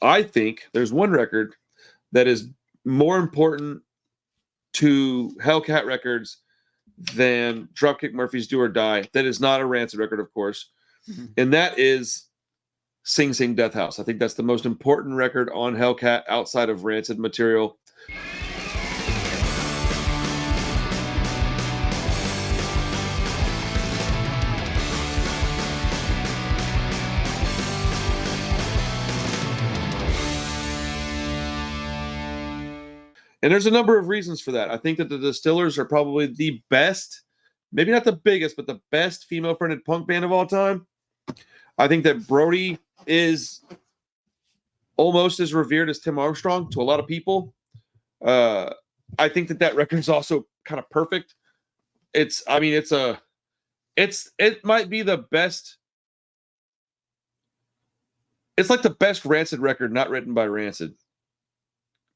I think there's one record that is more important to Hellcat Records than Dropkick Murphys Do or Die. That is not a Rancid record, of course. Mm-hmm. And that is Sing Sing Death House. I think that's the most important record on Hellcat outside of Rancid material. And there's a number of reasons for that. I think that the Distillers are probably the best, maybe not the biggest, but the best female-fronted punk band of all time. I think that Brody is almost as revered as Tim Armstrong to a lot of people. I think that record is also kind of perfect. It might be the best. It's like the best Rancid record not written by Rancid.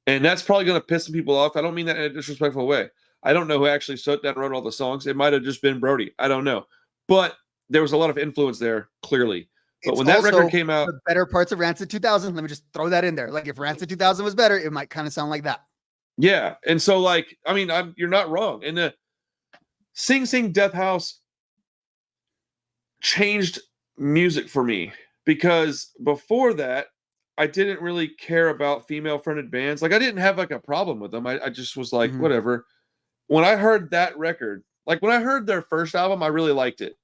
And that's probably going to piss some people off. I don't mean that in a disrespectful way. I don't know who actually sat down and wrote all the songs. It might have just been Brody. I don't know. But there was a lot of influence there, clearly. But when that record came out, the better parts of Rancid 2000, let me just throw that in there. Like if Rancid 2000 was better, it might kind of sound like that. Yeah. And so you're not wrong. And the Sing Sing Death House changed music for me because before that, I didn't really care about female-fronted bands. Like I didn't have like a problem with them. I just was like, whatever. When I heard that record, like when I heard their first album, I really liked it.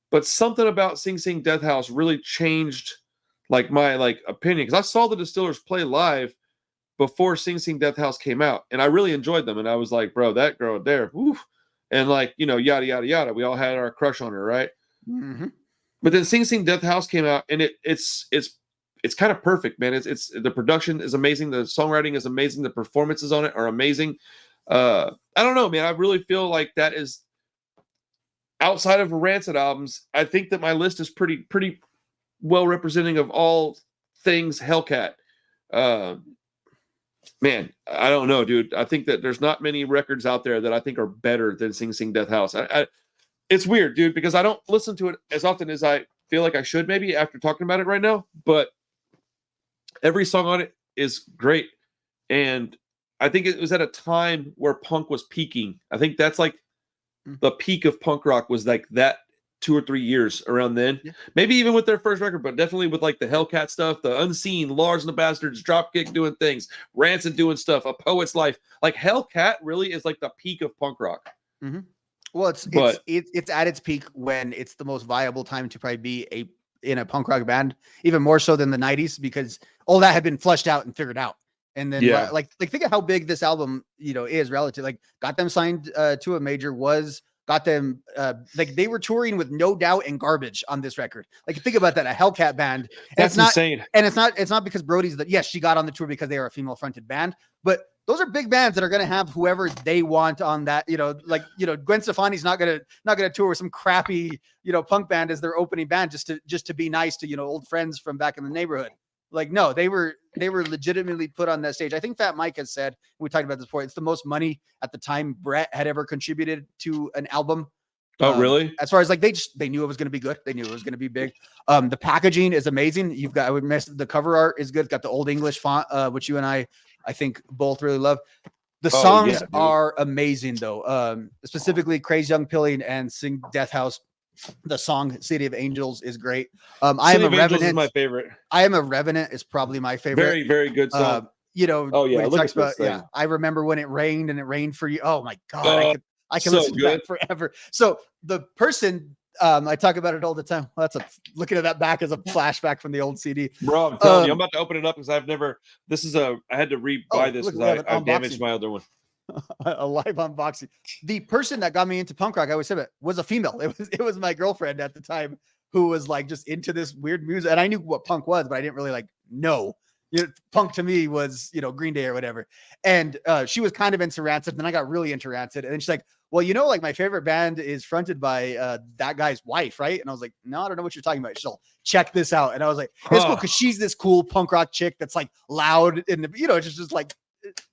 But something about Sing Sing Death House really changed like my opinion. Because I saw the Distillers play live before Sing Sing Death House came out. And I really enjoyed them. And I was like, bro, that girl there, woof. And yada, yada, yada. We all had our crush on her, right? Mm-hmm. But then Sing Sing Death House came out and it's kind of perfect, man. It's the production is amazing. The songwriting is amazing. The performances on it are amazing. I don't know, man. I really feel like that is outside of Rancid albums. I think that my list is pretty well representing of all things Hellcat. Man, I don't know, dude. I think that there's not many records out there that I think are better than Sing Sing Death House. It's weird, dude, because I don't listen to it as often as I feel like I should maybe after talking about it right now, but every song on it is great. And I think it was at a time where punk was peaking. I think that's like the peak of punk rock was like that 2 or 3 years around then. Yeah. Maybe even with their first record, but definitely with like the Hellcat stuff, the Unseen, Lars and the Bastards, Dropkick doing things, Rancid doing stuff, A Poet's Life. Like Hellcat really is like the peak of punk rock. Mm-hmm. Well, it's at its peak when it's the most viable time to probably be in a punk rock band, even more so than the 90s, because all that had been flushed out and figured out. And then like think of how big this album, is relative. Like got them signed to a major, got them like they were touring with No Doubt and Garbage on this record. Like think about that, a Hellcat band. And that's insane. And it's not because Brody's she got on the tour because they are a female fronted band, but those are big bands that are going to have whoever they want on that, Gwen Stefani's not going to tour with some crappy, punk band as their opening band just to be nice to, old friends from back in the neighborhood. Like, no, they were legitimately put on that stage. I think Fat Mike has said, we talked about this before, it's the most money at the time Brett had ever contributed to an album. Oh, really? As far as like, they knew it was going to be good. They knew it was going to be big. The packaging is amazing. The cover art is good. It's got the Old English font, which you and I think both really love. The songs are amazing though. Specifically Crazy Young Pilling and Sing Death House. The song City of Angels is great. I Am a Revenant is my favorite. I Am a Revenant is probably my favorite. Very, very good song. Oh yeah. Look at this thing. I remember when it rained and it rained for you. Oh my God. I can listen to that forever. So the person, I talk about it all the time. Well, looking at that back as a flashback from the old CD. Bro, I'm telling you, I'm about to open it up because I had to re-buy this because I damaged my other one. A live unboxing. The person that got me into punk rock, I always said it, was a female. It was my girlfriend at the time who was like just into this weird music. And I knew what punk was, but I didn't really like know. Punk to me was, Green Day or whatever. And she was kind of into Rancid. Then I got really into Rancid. And then she's like, well, like my favorite band is fronted by that guy's wife, right? And I was like, no, I don't know what you're talking about. She'll check this out. And I was like, it's cool because she's this cool punk rock chick that's like loud and just like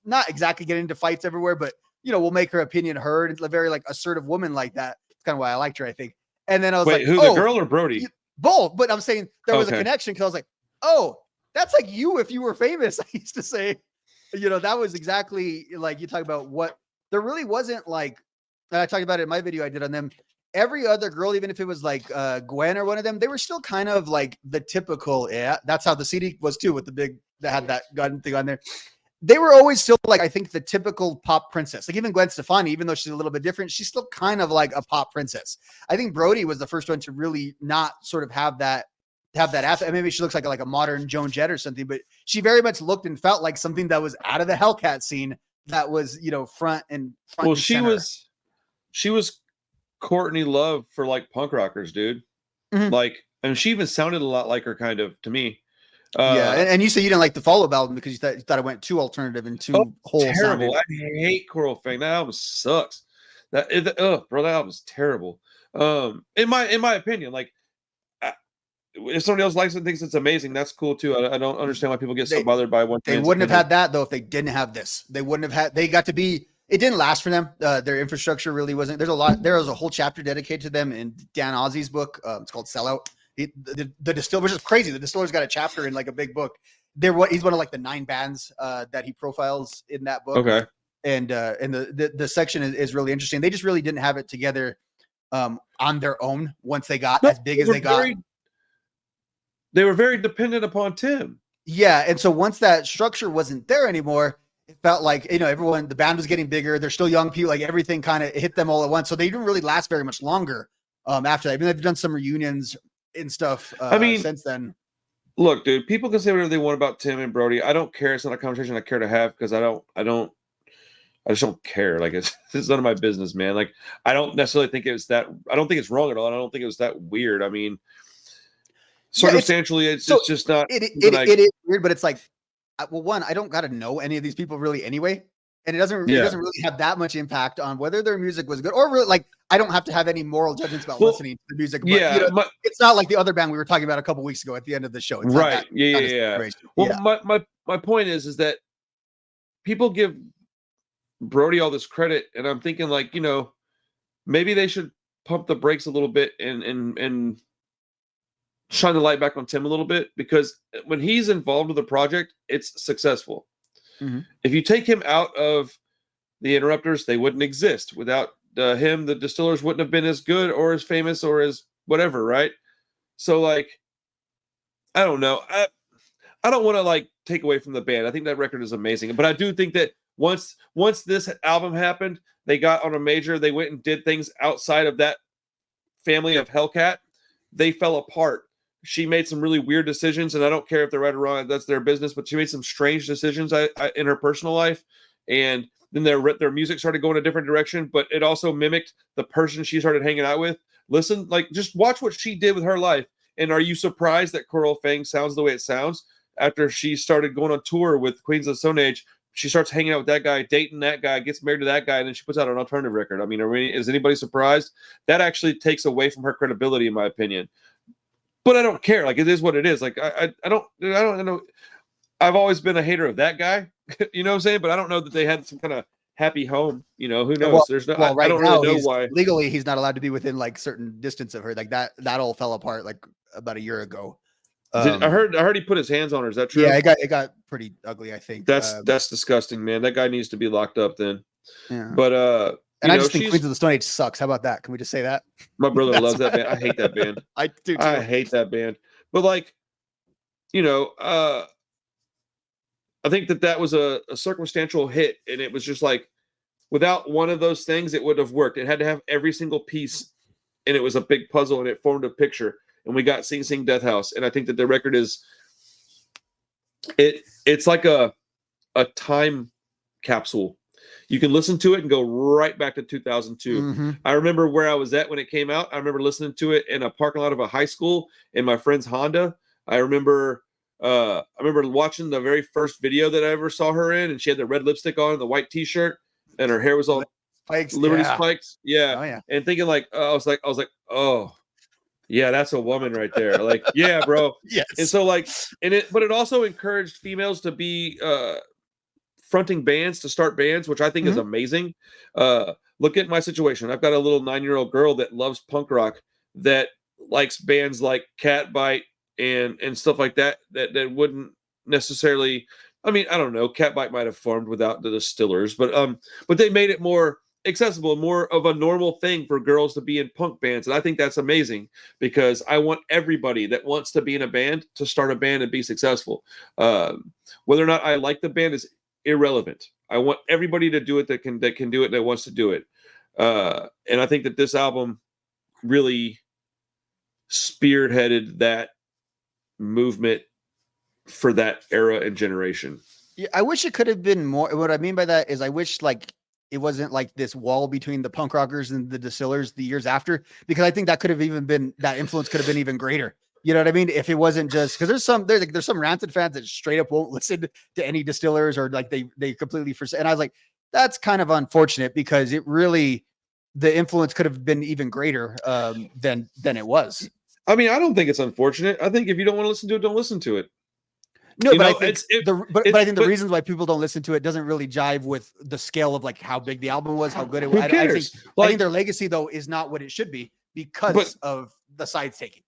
not exactly getting into fights everywhere, but will make her opinion heard. It's a very like assertive woman like that. It's kind of why I liked her, I think. And then I was like, who, the girl or Brody? Both. But I'm saying there was a connection because I was like, oh, that's like you if you were famous. I used to say, that was exactly like you talk about what there really wasn't like. And I talked about it in my video I did on them. Every other girl, even if it was like Gwen or one of them, they were still kind of like the typical. Yeah, that's how the CD was too, with the big that had that gun thing on there. They were always still like, I think, the typical pop princess. Like even Gwen Stefani, even though she's a little bit different, she's still kind of like a pop princess. I think Brody was the first one to really not sort of have that aspect. Maybe she looks like a modern Joan Jett or something, but she very much looked and felt like something that was out of the Hellcat scene. That was front and front. Well, and she was Courtney Love for like punk rockers, dude. Mhm. Like, and she even sounded a lot like her, kind of, to me. Yeah, and you said you didn't like the follow-up album because you thought it went too alternative and too whole terrible. sounded. I hate Coral Fang. That album sucks. Bro, that album's terrible. In my opinion, like, if somebody else likes it and thinks it's amazing, that's cool too. I don't understand why people get so bothered by one. They wouldn't have had that though if they didn't have this. They wouldn't have had. They got to be. It didn't last for them. Their infrastructure really wasn't. There was a whole chapter dedicated to them in Dan Ozzi's book. It's called Sellout. The Distiller, which is crazy. The Distiller's got a chapter in like a big book. He's one of like the 9 bands that he profiles in that book. Okay. And the section is really interesting. They just really didn't have it together on their own once they got as big as they got. They were very dependent upon Tim. Yeah, and so once that structure wasn't there anymore, it felt like everyone, the band was getting bigger. They're still young people, like everything kind of hit them all at once. So they didn't really last very much longer after that. I mean, they've done some reunions and stuff. Since then. Look, dude, people can say whatever they want about Tim and Brody. I don't care. It's not a conversation I care to have because I just don't care. Like it's none of my business, man. Like I don't necessarily think it's that. I don't think it's wrong at all. And I don't think it was that weird. I mean, circumstantially, it's just not. It is weird, but it's like, well, one, I don't got to know any of these people really anyway, and it doesn't really have that much impact on whether their music was good or really, like I don't have to have any moral judgments about listening to the music. But, it's not like the other band we were talking about a couple weeks ago at the end of the show. It's right? Well, my point is that people give Brody all this credit, and I'm thinking like maybe they should pump the brakes a little bit and shine the light back on Tim a little bit, because when he's involved with the project, it's successful. Mm-hmm. If you take him out of the Interrupters, they wouldn't exist. Without him, the Distillers wouldn't have been as good or as famous or as whatever, right? So, like, I don't know. I don't want to like take away from the band. I think that record is amazing, but I do think that once this album happened, they got on a major. They went and did things outside of that family of Hellcat. They fell apart. She made some really weird decisions, and I don't care if they're right or wrong. That's their business. But she made some strange decisions in her personal life, and then their music started going a different direction. But it also mimicked the person she started hanging out with. Listen, like just watch what she did with her life, and are you surprised that Coral Fang sounds the way it sounds after she started going on tour with Queens of the Stone Age? She starts hanging out with that guy, dating that guy, gets married to that guy, and then she puts out an alternative record. I mean, is anybody surprised? That actually takes away from her credibility, in my opinion. But I don't care. Like, it is what it is. Like, I don't know. I've always been a hater of that guy. You know what I'm saying? But I don't know that they had some kind of happy home. Who knows? Well, There's no. Right I don't now, really know why. Legally, he's not allowed to be within like certain distance of her. Like that all fell apart like about a year ago. I heard he put his hands on her. Is that true? Yeah, it got pretty ugly, I think. That's disgusting, man. That guy needs to be locked up then. Yeah. But and I just think Queens of the Stone Age sucks. How about that? Can we just say that? My brother loves that band. I hate that band. I do too. I hate that band. But like, I think that was a circumstantial hit, and it was just like without one of those things, it wouldn't have worked. It had to have every single piece, and it was a big puzzle, and it formed a picture. And we got Sing Sing Death House, and I think that the record is it's like a time capsule. You can listen to it and go right back to 2002. Mm-hmm. I remember where I was at when it came out. I remember listening to it in a parking lot of a high school in my friend's Honda. I remember watching the very first video that I ever saw her in, and she had the red lipstick on, the white T-shirt, and her hair was all Liberty spikes. Yeah. Oh, yeah. And thinking like, I was like, oh, yeah, that's a woman right there. Like, yeah, bro. Yes. And so like, but it also encouraged females to be fronting bands, to start bands, which I think is amazing. Look at my situation. I've got a little 9-year-old girl that loves punk rock, that likes bands like Catbite and stuff like that wouldn't necessarily. I mean, I don't know. Catbite might have formed without the Distillers, but they made it more accessible, more of a normal thing for girls to be in punk bands, and I think that's amazing because I want everybody that wants to be in a band to start a band and be successful. Whether or not I like the band is irrelevant. I want everybody to do it that can do it, that wants to do it. And I think that this album really spearheaded that movement for that era and generation. Yeah, I wish it could have been more. What I mean by that is I wish like it wasn't like this wall between the punk rockers and the Distillers the years after, because I think that could have even been, that influence could have been even greater. You know what I mean? If it wasn't just because there's some Rancid fans that straight up won't listen to any Distillers, or like they completely forsake. And I was like, that's kind of unfortunate because it really, the influence could have been even greater than it was. I mean, I don't think it's unfortunate. I think if you don't want to listen to it, don't listen to it. No, but I think I think the reasons why people don't listen to it doesn't really jive with the scale of like how big the album was, how good it was. I think their legacy though is not what it should be because of the sides taking.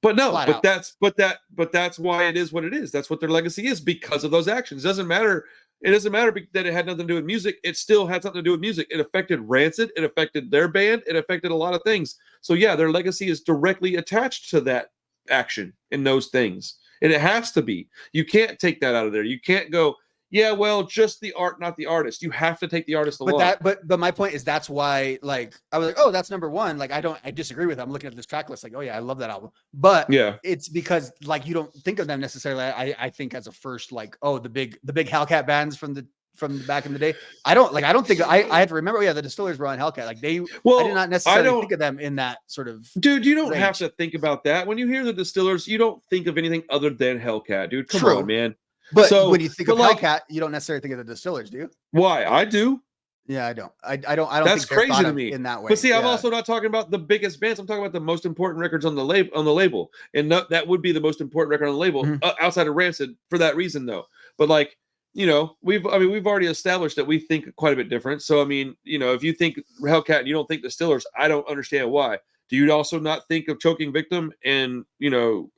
But no, but that's why it is what it is. That's what their legacy is, because of those actions. It doesn't matter that it had nothing to do with music. It still had something to do with music. It affected Rancid. It affected their band. It affected a lot of things. So yeah, their legacy is directly attached to that action and those things. And it has to be. You can't take that out of there. You can't go, yeah, well, just the art, not the artist. You have to take the artist along. But my point is that's why, like, I was like, oh, that's number one. Like, I disagree with it. I'm looking at this track list, like, oh yeah, I love that album. But yeah, it's because like you don't think of them necessarily. I think as a first, like, oh, the big Hellcat bands from the back in the day. I don't think I had to remember. Oh, yeah, the Distillers were on Hellcat. Like I did not necessarily think of them in that sort of. Dude, you don't have to think about that when you hear the Distillers. You don't think of anything other than Hellcat, dude. Come on, man. But when you think of Hellcat, you don't necessarily think of the Distillers, do you? Why? I do. Yeah, I don't. I don't. That's think crazy to me in that way. But see, I'm also not talking about the biggest bands. I'm talking about the most important records on the label, and that would be the most important record on the label outside of Rancid for that reason, though. But like, you know, we've already established that we think quite a bit different. So I mean, you know, if you think Hellcat and you don't think Distillers, I don't understand why. Do you also not think of Choking Victim and, you know,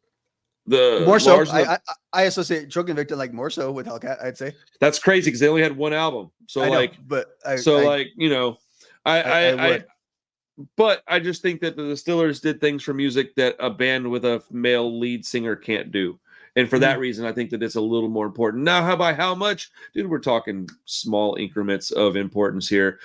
the more so? I associate Choking Victim like more so with Hellcat. I'd say that's crazy because they only had one album. So you know, but I just think that the Distillers did things for music that a band with a male lead singer can't do. And for that reason, I think that it's a little more important. Now, how much? Dude, we're talking small increments of importance here.